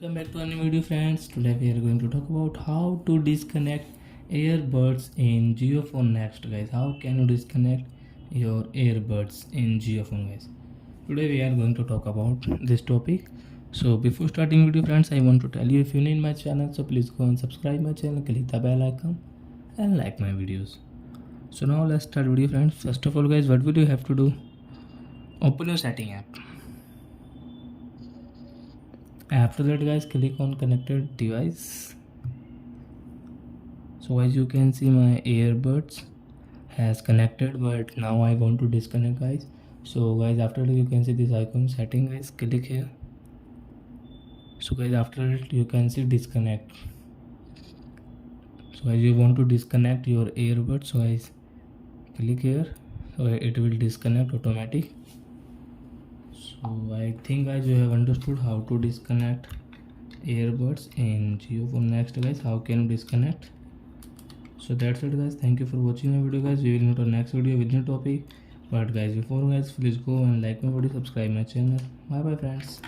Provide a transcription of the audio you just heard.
Welcome back to a new video, friends. Today we are going to talk about how to disconnect earbuds in JioPhone Next, guys. How can you disconnect your earbuds in JioPhone, guys? Today we are going to talk about this topic. So before starting video, friends, I want to tell you, if you need my channel, so please go and subscribe my channel, click the bell icon and like my videos. So now let's start video, friends. First of all, guys, what will you have to do? Open your setting app. After that, guys, click on connected device. So as you can see, my earbuds has connected, but now I want to disconnect, guys. So guys, after that you can see this icon setting, guys, click here. So guys, after it you can see disconnect. So as you want to disconnect your earbuds, so guys, click here. So it will disconnect automatic. So I think, guys, you have understood how to disconnect earbuds in JioPhone Next, guys. How can you disconnect? So that's it, guys. Thank you for watching my video, guys. We will meet on next video with new topic. But guys, before, guys, please go and like my video, subscribe my channel. Bye bye, friends.